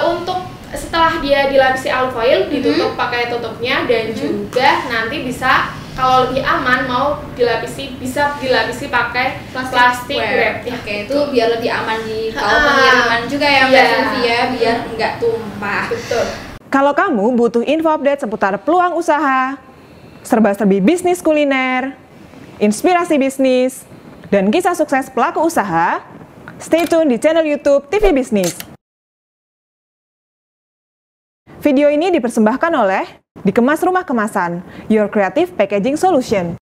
Untuk setelah dia dilapisi alufoil, ditutup pakai tutupnya, dan juga nanti bisa kalau lebih aman mau bisa dilapisi pakai plastik wrap. Ya. Oke, itu biar lebih aman di kalau pengiriman juga ya Mbak Sylvia, biar enggak tumpah. Betul. Kalau kamu butuh info update seputar peluang usaha, serba-serbi bisnis kuliner, inspirasi bisnis, dan kisah sukses pelaku usaha, stay tune di channel YouTube TV Bisnis. Video ini dipersembahkan oleh Dikemas Rumah Kemasan, Your Creative Packaging Solution.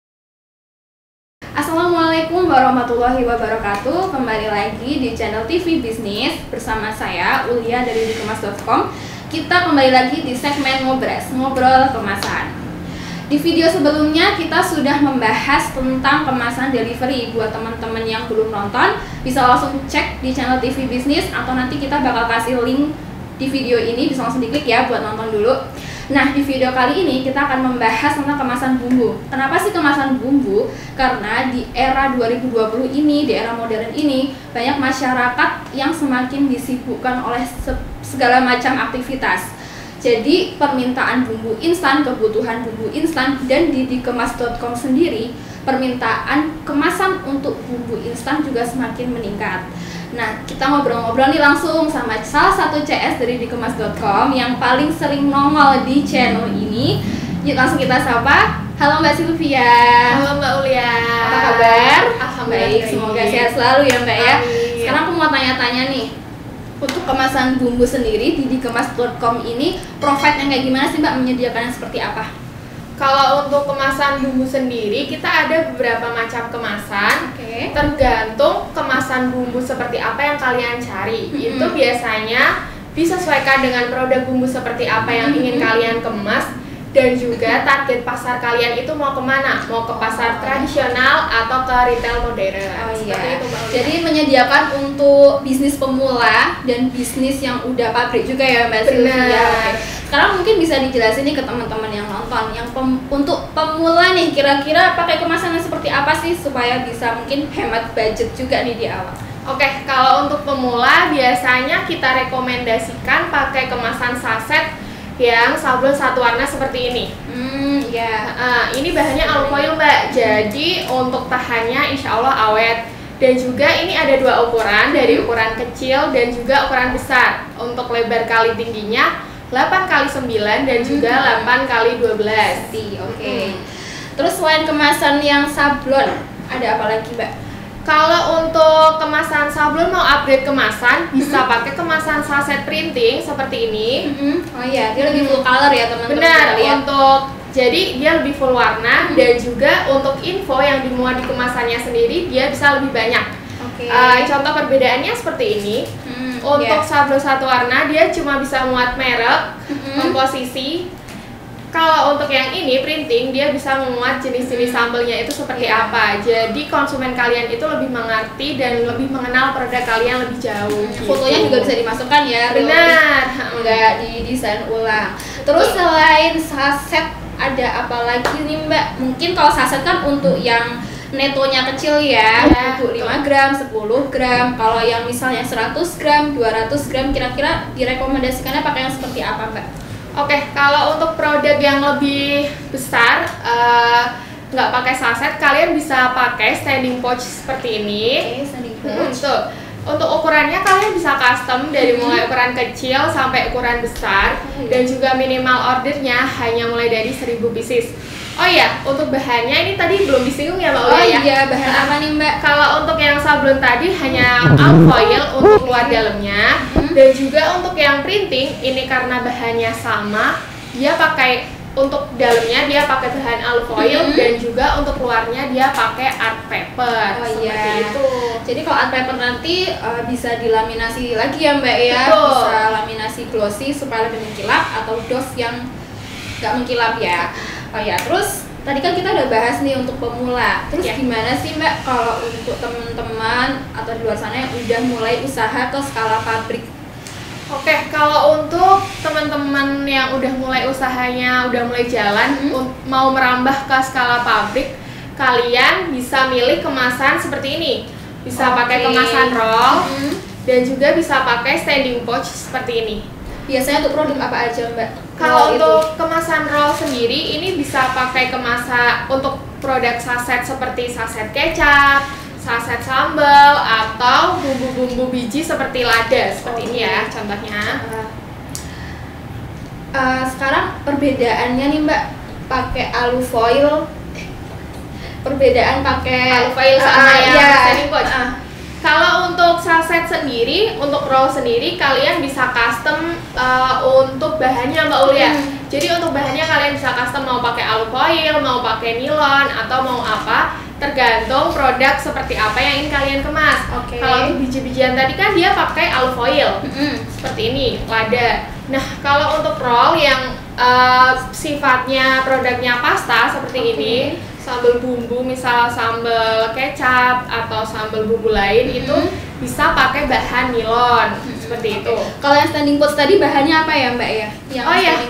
Assalamualaikum warahmatullahi wabarakatuh. Kembali lagi di channel TV Bisnis bersama saya Ulia dari dikemas.com. Kita kembali lagi di segmen Ngobras, Ngobrol Kemasan. Di video sebelumnya kita sudah membahas tentang kemasan delivery. Buat teman-teman yang belum nonton, bisa langsung cek di channel TV Bisnis, atau nanti kita bakal kasih link di video ini, bisa langsung diklik ya buat nonton dulu. Nah, di video kali ini kita akan membahas tentang kemasan bumbu. Kenapa sih kemasan bumbu? Karena di era 2020 ini, di era modern ini, banyak masyarakat yang semakin disibukkan oleh segala macam aktivitas. Jadi permintaan bumbu instan, kebutuhan bumbu instan, dan di dikemas.com sendiri permintaan kemasan untuk bumbu instan juga semakin meningkat. Nah, kita ngobrol-ngobrol nih langsung sama salah satu CS dari dikemas.com yang paling sering nongol di channel ini. Yuk langsung kita sapa. Halo Mbak Sylvia. Halo Mbak Ulia. Apa kabar? Alhamdulillah. Baik, semoga sehat selalu ya Mbak ya. Amin. Sekarang aku mau tanya-tanya nih. Untuk kemasan bumbu sendiri di dikemas.com ini profitnya kayak gimana sih Mbak? Menyediakannya seperti apa? Kalau untuk kemasan bumbu sendiri, kita ada beberapa macam kemasan. Oke. Tergantung kemasan bumbu seperti apa yang kalian cari. Itu biasanya disesuaikan dengan produk bumbu seperti apa yang ingin kalian kemas, dan juga target pasar kalian itu mau kemana? Mau ke pasar tradisional atau ke retail modern? Seperti itu, Mbak Ulia. Jadi menyediakan untuk bisnis pemula dan bisnis yang udah pabrik juga ya Mbak Sylvia. Oke. Sekarang mungkin bisa dijelasin nih ke teman-teman yang nonton, yang untuk pemula nih, kira-kira pakai kemasan yang seperti apa sih supaya bisa mungkin hemat budget juga nih di awal. Oke, kalau untuk pemula biasanya kita rekomendasikan pakai kemasan saset yang sablon satu warna seperti ini. Ini bahannya alufoil Mbak, jadi untuk tahannya insya Allah awet. Dan juga ini ada dua ukuran, dari ukuran kecil dan juga ukuran besar. Untuk lebar kali tingginya 8x9 dan juga 8x12. Oke. Terus selain kemasan yang sablon, ada apa lagi Mbak? Kalau untuk kemasan sablon mau upgrade kemasan, bisa pakai kemasan saset printing seperti ini. Oh iya, dia lebih full color ya teman-teman. Benar, jadi dia lebih full warna, dan juga untuk info yang dimuat di kemasannya sendiri dia bisa lebih banyak. Oke. Contoh perbedaannya seperti ini. Untuk sablon satu warna dia cuma bisa muat merek, komposisi. Kalau untuk yang ini printing, dia bisa memuat jenis-jenis sambelnya itu seperti apa. Jadi konsumen kalian itu lebih mengerti dan lebih mengenal produk kalian lebih jauh. Fotonya juga bisa dimasukkan ya. Benar. Enggak didesain ulang. Terus selain saset ada apa lagi nih Mbak? Mungkin kalau saset kan untuk yang netonya kecil ya, untuk 5 gram, 10 gram. Kalau yang misalnya 100 gram, 200 gram, kira-kira direkomendasikannya pakai yang seperti apa Mbak? Oke, kalau untuk produk yang lebih besar, nggak pakai saset, kalian bisa pakai standing pouch seperti ini. Standing pouch. Untuk ukurannya kalian bisa custom dari mulai ukuran kecil sampai ukuran besar, dan juga minimal ordernya hanya mulai dari 1000 pieces. Oh iya, untuk bahannya ini tadi belum disinggung ya Mbak Ulia ya? Iya, bahan apa nih Mbak? Kalau untuk yang sablon tadi hanya alufoil untuk luar dalamnya, dan juga untuk yang printing ini karena bahannya sama, dia pakai untuk dalamnya dia pakai bahan alufoil, dan juga untuk luarnya dia pakai art paper. Seperti itu. Jadi kalau art paper nanti bisa dilaminasi lagi ya Mbak ya? Betul. Bisa laminasi glossy supaya lebih mengkilap, atau doff yang nggak mengkilap ya. Oh ya, terus tadi kan kita udah bahas nih untuk pemula. Terus gimana sih Mbak kalau untuk teman-teman atau di luar sana yang udah mulai usaha ke skala pabrik? Oke, kalau untuk teman-teman yang udah mulai usahanya, udah mulai jalan, mau merambah ke skala pabrik, kalian bisa milih kemasan seperti ini. Bisa pakai kemasan roll, dan juga bisa pakai standing pouch seperti ini. Biasanya untuk produk apa aja Mbak? Kalau untuk kemasan roll sendiri ini bisa pakai kemasan untuk produk saset seperti saset kecap, saset sambal, atau bumbu-bumbu biji seperti lada seperti ini ya contohnya. Sekarang perbedaannya nih Mbak, pakai alufoil, perbedaan pakai alufoil sama yang standing pouch. Kalau untuk saset sendiri, untuk roll sendiri kalian bisa custom untuk bahannya Mbak Ulia. Jadi untuk bahannya kalian bisa custom mau pakai alufoil, mau pakai nilon, atau mau apa, tergantung produk seperti apa yang ingin kalian kemas. Kalau untuk biji-bijian tadi kan dia pakai alufoil, seperti ini, lada. Nah kalau untuk roll yang sifatnya produknya pasta seperti ini, sambal bumbu, misal sambal kecap atau sambal bumbu lain itu bisa pakai bahan nilon seperti itu. Kalau yang standing pouch tadi bahannya apa ya Mbak ya?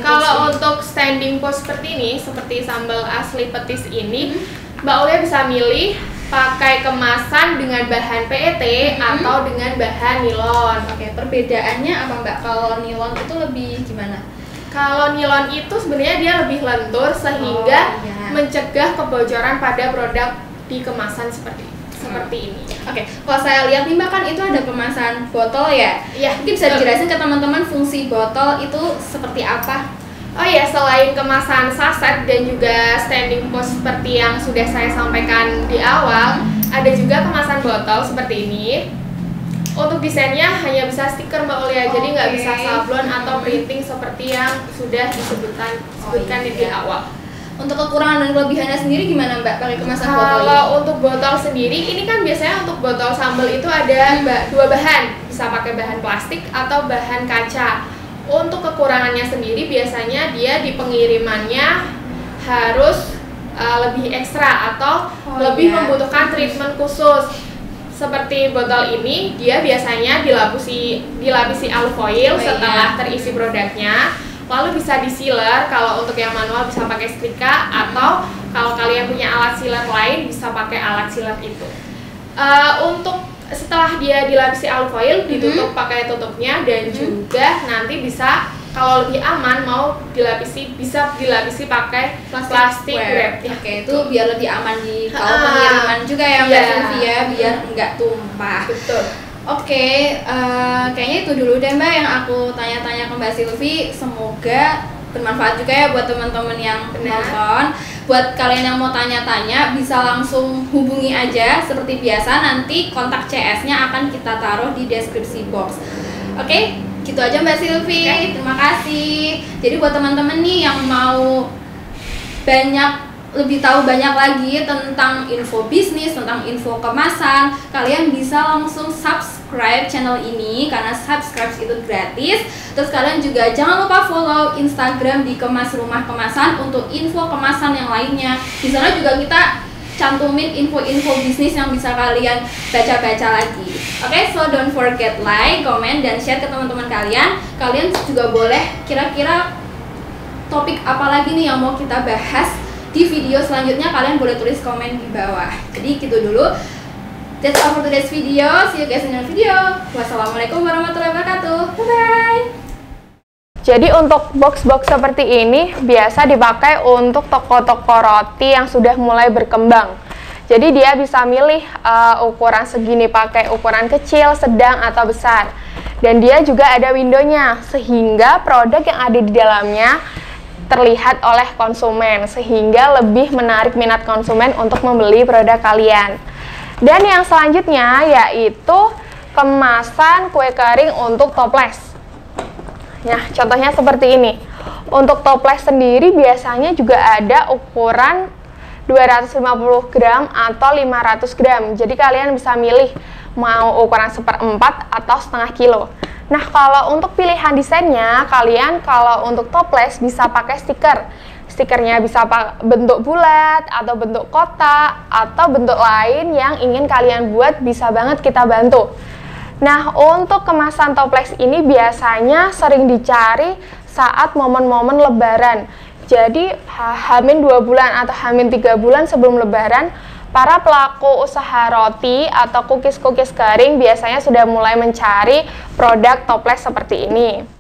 Kalau untuk standing pouch seperti ini, seperti sambal asli petis ini, Mbak Ulia bisa milih pakai kemasan dengan bahan PET atau dengan bahan nilon. Perbedaannya apa Mbak? Kalau nilon itu lebih gimana? Kalau nilon itu sebenarnya dia lebih lentur sehingga mencegah kebocoran pada produk di kemasan seperti ini. Kalau saya lihat nih Mbak kan itu ada kemasan botol ya? Iya. Mungkin bisa dijelasin ke teman-teman fungsi botol itu seperti apa? Selain kemasan saset dan juga standing pouch seperti yang sudah saya sampaikan di awal, ada juga kemasan botol seperti ini. Untuk desainnya hanya bisa stiker Mbak Ulia, jadi nggak bisa sablon atau printing seperti yang sudah disebutkan di awal. Untuk kekurangan dan kelebihannya sendiri gimana Mbak pakai kemasan botol ini? Kalau untuk botol sendiri, ini kan biasanya untuk botol sambal itu ada dua bahan, bisa pakai bahan plastik atau bahan kaca. Untuk kekurangannya sendiri biasanya dia di pengirimannya harus lebih ekstra atau lebih membutuhkan treatment khusus. Seperti botol ini, dia biasanya dilapisi alufoil setelah terisi produknya, lalu bisa di-sealer. Kalau untuk yang manual bisa pakai setrika, atau kalau kalian punya alat sealer lain bisa pakai alat sealer itu. Untuk setelah dia dilapisi alufoil, ditutup pakai tutupnya, dan juga nanti bisa kalau lebih aman bisa dilapisi pakai plastik wrap. Itu biar lebih aman di kalau pengiriman juga ya Mbak Sylvia, biar enggak tumpah. Betul. Kayaknya itu dulu deh Mbak yang aku tanya-tanya ke Mbak Sylvie. Semoga bermanfaat juga ya buat teman-teman yang nonton. Buat kalian yang mau tanya-tanya bisa langsung hubungi aja seperti biasa, nanti kontak CS-nya akan kita taruh di deskripsi box. Gitu aja Mbak Sylvie. Terima kasih. Jadi buat teman-teman nih yang mau lebih tahu banyak lagi tentang info bisnis, tentang info kemasan, kalian bisa langsung subscribe channel ini karena subscribe itu gratis. Terus kalian juga jangan lupa follow Instagram di Kemas Rumah Kemasan untuk info kemasan yang lainnya. Di sana juga kita cantumin info-info bisnis yang bisa kalian baca-baca lagi. So don't forget like, comment, dan share ke teman-teman kalian. Kalian juga boleh kira-kira topik apa lagi nih yang mau kita bahas di video selanjutnya, kalian boleh tulis komen di bawah. Jadi gitu dulu. That's all for today's video. See you guys in the video. Wassalamualaikum warahmatullahi wabarakatuh. Bye-bye. Jadi untuk box-box seperti ini biasa dipakai untuk toko-toko roti yang sudah mulai berkembang. Jadi dia bisa milih ukuran segini pakai ukuran kecil, sedang, atau besar. Dan dia juga ada windownya, sehingga produk yang ada di dalamnya terlihat oleh konsumen, sehingga lebih menarik minat konsumen untuk membeli produk kalian. Dan yang selanjutnya yaitu kemasan kue kering untuk toples. Nah, contohnya seperti ini. Untuk toples sendiri biasanya juga ada ukuran 250 gram atau 500 gram. Jadi kalian bisa milih mau ukuran 1/4 atau setengah kilo. Nah, kalau untuk pilihan desainnya, kalian kalau untuk toples bisa pakai stiker. Stikernya bisa bentuk bulat atau bentuk kotak atau bentuk lain yang ingin kalian buat, bisa banget kita bantu. Nah, untuk kemasan toples ini biasanya sering dicari saat momen-momen lebaran. Jadi, H-2 bulan atau H-3 bulan sebelum lebaran, para pelaku usaha roti atau cookies-cookies kering biasanya sudah mulai mencari produk toples seperti ini.